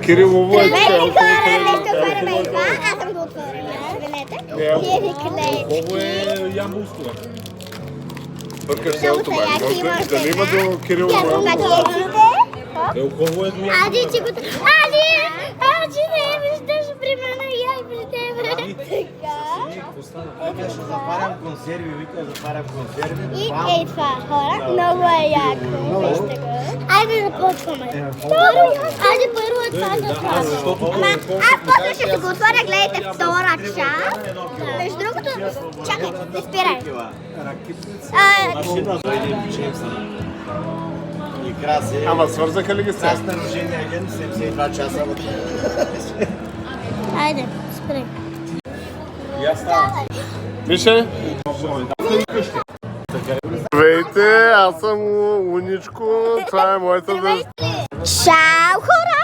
Кирилова е Здравейте, цялото хора, нещо отворяме това. Аз съм го отворила. Извинете. Вие ви клеите. Колко е ямбулско? Бъркаш Много селото, са май. яки, има Дали има сега. до Кирилова Ясно на ямбулско? кексите. Колко е до ямбулско? Ади, че го... Ади, не виждаш при мен, я и при тебе. Така. Ето това. Затварям консерви, вика, затварям консерви. И ей това, хора. Много е яко. Вижте го. Айде да почваме. Айде първо е това да отворя. Аз после ще се го отворя, гледайте втора част. Между другото, чакай, не спирай. Машина за един чипс. И краси. Ама свързаха ли ги с Аз на рождения ден 72 часа. Айде, спирай. Мише? Здравейте, аз съм Уничко, това е моята да... Чао, хора!